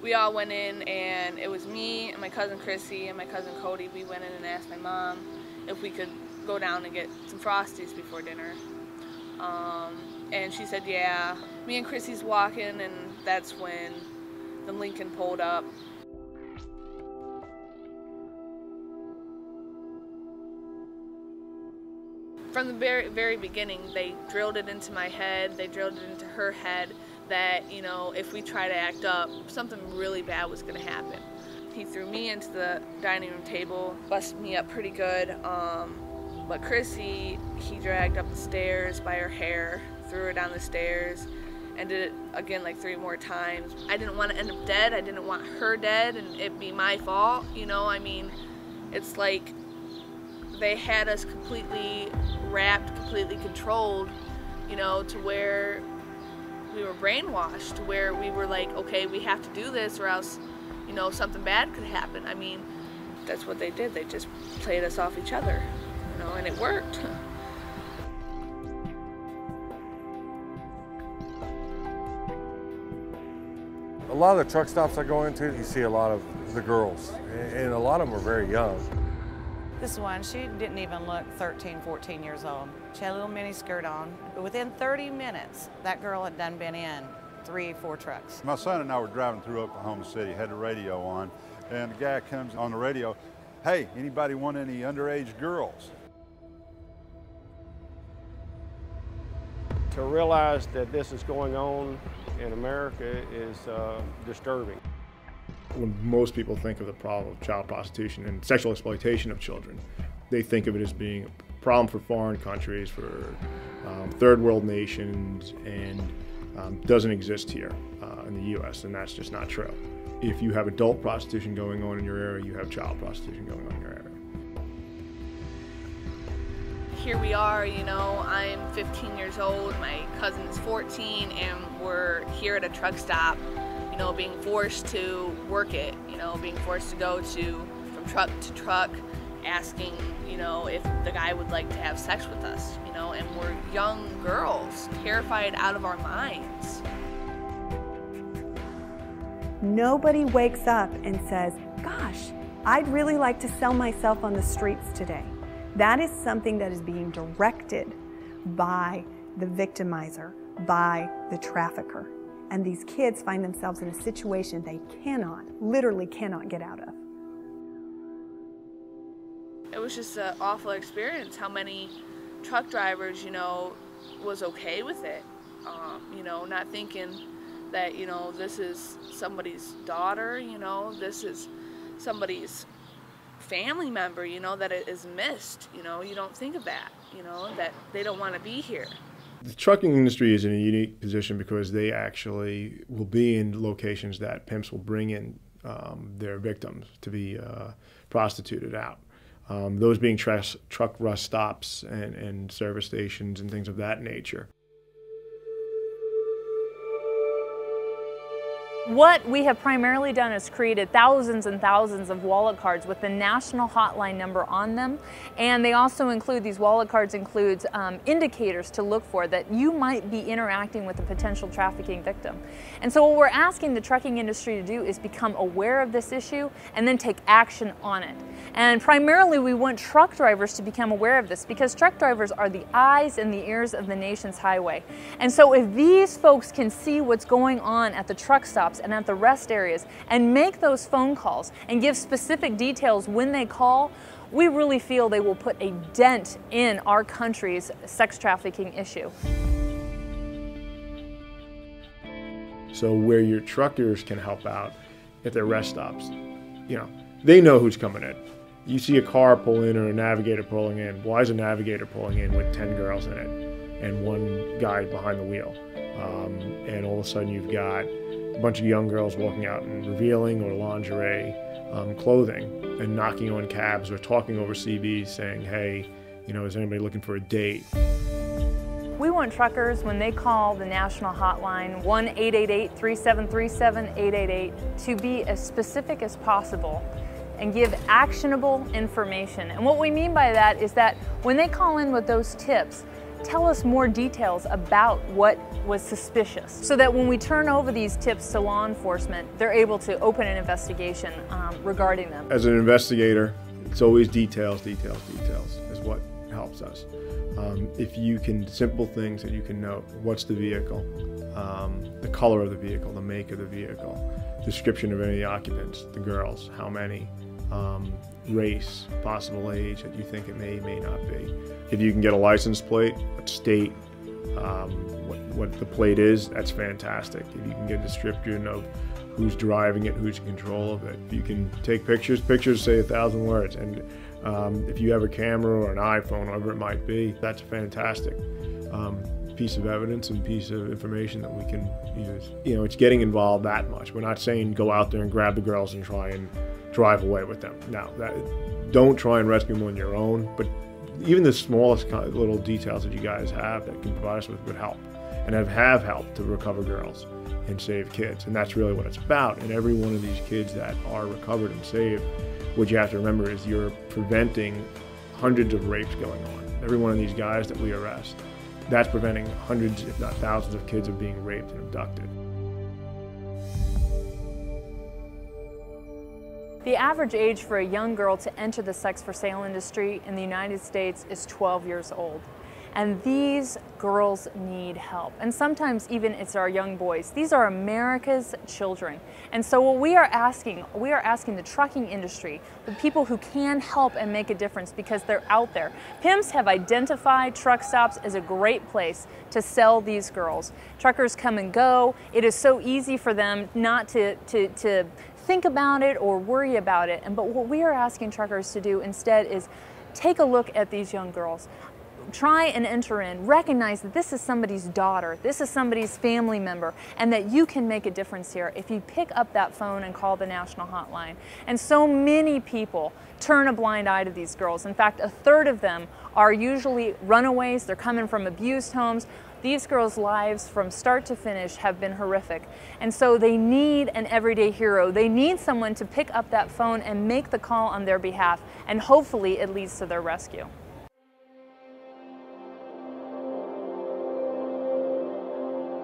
We all went in, and it was me and my cousin Chrissy and my cousin Cody. We went in and asked my mom if we could go down and get some Frosties before dinner. And she said, yeah. Me and Chrissy's walking, and that's when the Lincoln pulled up. From the very beginning, they drilled it into my head, they drilled it into her head that, you know, if we try to act up, something really bad was going to happen. He threw me into the dining room table, busted me up pretty good, but Chrissy, he dragged up the stairs by her hair, threw her down the stairs, and did it again like 3 more times. I didn't want to end up dead, I didn't want her dead and it be my fault, you know, I mean, it's like they had us completely wrapped, completely controlled, you know, to where we were brainwashed, to where we were like, okay, we have to do this or else, you know, something bad could happen. I mean, that's what they did. They just played us off each other, you know, and it worked. A lot of the truck stops I go into, you see a lot of the girls, and a lot of them are very young. This one, she didn't even look 13, 14 years old. She had a little mini skirt on. But within 30 minutes, that girl had done been in 3, 4 trucks. My son and I were driving through Oklahoma City, had the radio on, and the guy comes on the radio, hey, anybody want any underage girls? To realize that this is going on in America is disturbing. When most people think of the problem of child prostitution and sexual exploitation of children, they think of it as being a problem for foreign countries, for third world nations, and doesn't exist here in the U.S., and that's just not true. If you have adult prostitution going on in your area, you have child prostitution going on in your area. Here we are, you know, I'm 15 years old, my cousin is 14, and we're here at a truck stop, you know, being forced to work it, you know, being forced to go from truck to truck, asking, you know, if the guy would like to have sex with us, you know, and we're young girls, terrified out of our minds. Nobody wakes up and says, gosh, I'd really like to sell myself on the streets today. That is something that is being directed by the victimizer, by the trafficker. And these kids find themselves in a situation they literally cannot get out of. It was just an awful experience. How many truck drivers, you know, was okay with it. You know, not thinking that, you know, this is somebody's daughter, you know, this is somebody's family member, you know, that it is missed, you know, you don't think of that, you know, that they don't want to be here. The trucking industry is in a unique position because they actually will be in locations that pimps will bring in their victims to be prostituted out. Those being truck rest stops and service stations and things of that nature. What we have primarily done is created thousands and thousands of wallet cards with the national hotline number on them, and they also include, these wallet cards includes indicators to look for that you might be interacting with a potential trafficking victim. And so what we're asking the trucking industry to do is become aware of this issue and then take action on it. And primarily we want truck drivers to become aware of this because truck drivers are the eyes and the ears of the nation's highway. And so if these folks can see what's going on at the truck stops and at the rest areas and make those phone calls and give specific details when they call, we really feel they will put a dent in our country's sex trafficking issue. So where your truckers can help out at their rest stops, you know, they know who's coming in. You see a car pull in or a navigator pulling in. Why is a navigator pulling in with 10 girls in it and one guy behind the wheel? And all of a sudden you've got a bunch of young girls walking out in revealing or lingerie clothing and knocking on cabs or talking over CBs saying, hey, you know, is anybody looking for a date? We want truckers, when they call the national hotline, 1-888-3737-888, to be as specific as possible and give actionable information. And what we mean by that is that when they call in with those tips, tell us more details about what was suspicious, so that when we turn over these tips to law enforcement, they're able to open an investigation regarding them. As an investigator, it's always details, details, details is what helps us. If you can, simple things that you can note: what's the vehicle, the color of the vehicle, the make of the vehicle, description of any of the occupants, the girls, how many, race, possible age that you think it may not be. If you can get a license plate, what state, what the plate is, that's fantastic. If you can get a description of who's driving it, who's in control of it. If you can take pictures, pictures say 1,000 words. And if you have a camera or an iPhone, whatever it might be, that's a fantastic piece of evidence and piece of information that we can use. You know, it's getting involved that much. We're not saying go out there and grab the girls and try and drive away with them. No, don't try and rescue them on your own, but even the smallest little details that you guys have that can provide us with would help, and have helped to recover girls and save kids. And that's really what it's about. And every one of these kids that are recovered and saved, what you have to remember is you're preventing hundreds of rapes going on. Every one of these guys that we arrest, that's preventing hundreds, if not thousands, of kids of being raped and abducted. The average age for a young girl to enter the sex for sale industry in the United States is 12 years old. And these girls need help. And sometimes even it's our young boys. These are America's children. And so what we are asking the trucking industry, the people who can help and make a difference because they're out there. Pimps have identified truck stops as a great place to sell these girls. Truckers come and go. It is so easy for them not to think about it or worry about it. But what we are asking truckers to do instead is take a look at these young girls. Try and enter in, recognize that this is somebody's daughter, this is somebody's family member, and that you can make a difference here if you pick up that phone and call the national hotline. And so many people turn a blind eye to these girls. In fact, a third of them are usually runaways. They're coming from abused homes. These girls' lives from start to finish have been horrific. And so they need an everyday hero. They need someone to pick up that phone and make the call on their behalf, and hopefully it leads to their rescue.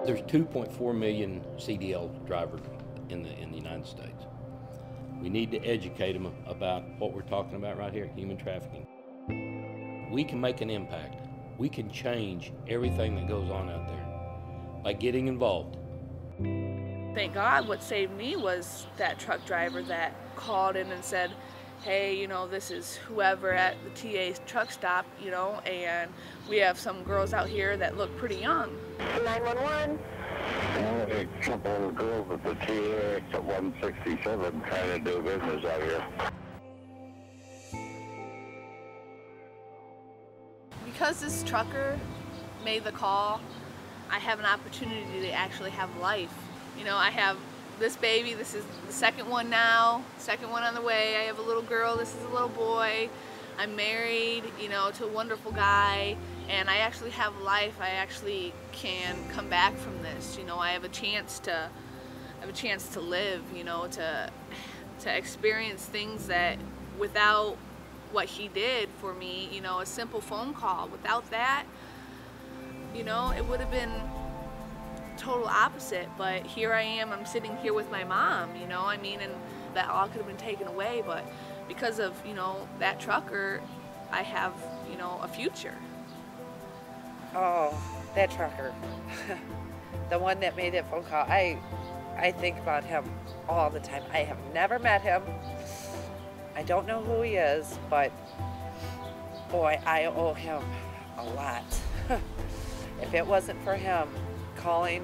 There's 2.4 million CDL drivers in the United States. We need to educate them about what we're talking about right here, human trafficking. We can make an impact. We can change everything that goes on out there by getting involved. Thank God what saved me was that truck driver that called in and said, hey, you know, this is whoever at the TA truck stop, you know, and we have some girls out here that look pretty young. 911. A couple of girls at the TA at 167 trying to do business out here. Because this trucker made the call, I have an opportunity to actually have life. You know, I have this baby, this is the second one now, second one on the way. I have a little girl, this is a little boy. I'm married, you know, to a wonderful guy, and I actually have life. I actually can come back from this. You know, I have a chance to live, you know, to experience things that without what he did for me, you know, a simple phone call, without that, you know, it would have been total opposite. But here I am, I'm sitting here with my mom, you know, I mean, and that all could have been taken away, but because of, you know, that trucker, I have, you know, a future. Oh, that trucker. The one that made that phone call. I think about him all the time. I have never met him. I don't know who he is, but boy, I owe him a lot. If it wasn't for him calling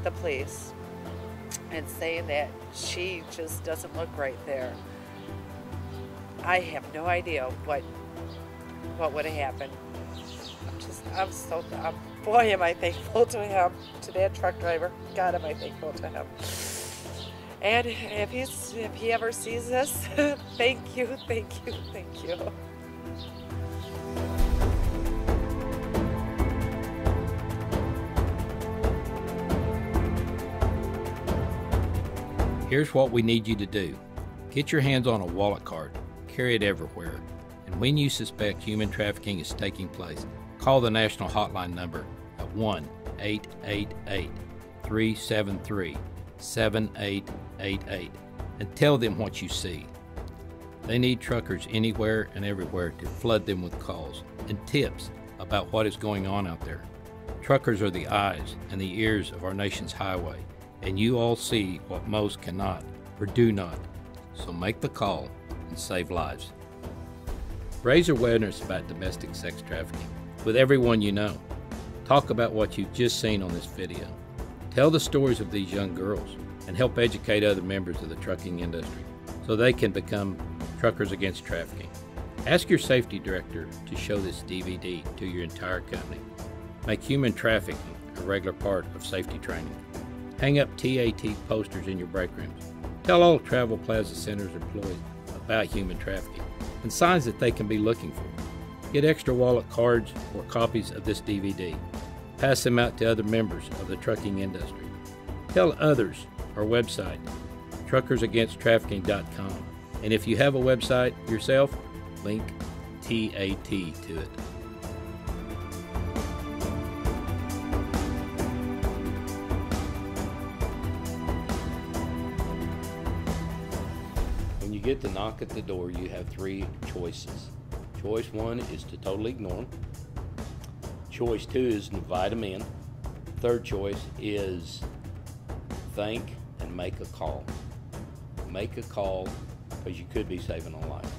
the police and saying that she just doesn't look right there, I have no idea what would have happened. Boy, am I thankful to him, to that truck driver. God, am I thankful to him. And if he ever sees this, thank you, thank you, thank you. Here's what we need you to do. Get your hands on a wallet card. Carry it everywhere. And when you suspect human trafficking is taking place, Call the national hotline number at 1-888-373-7888 and tell them what you see. They need truckers anywhere and everywhere to flood them with calls and tips about what is going on out there. Truckers are the eyes and the ears of our nation's highway, and you all see what most cannot or do not. So make the call and save lives. Raise awareness about domestic sex trafficking with everyone you know. Talk about what you've just seen on this video. Tell the stories of these young girls and help educate other members of the trucking industry so they can become truckers against trafficking. Ask your safety director to show this DVD to your entire company. Make human trafficking a regular part of safety training. Hang up TAT posters in your break rooms. Tell all Travel Plaza Center's employees about human trafficking and signs that they can be looking for. Get extra wallet cards or copies of this DVD. Pass them out to other members of the trucking industry. Tell others our website, truckersagainsttrafficking.com. And if you have a website yourself, link TAT to it. When you get the knock at the door, you have three choices. Choice one is to totally ignore them. Choice two is to invite them in. Third choice is think and make a call. Make a call because you could be saving a life.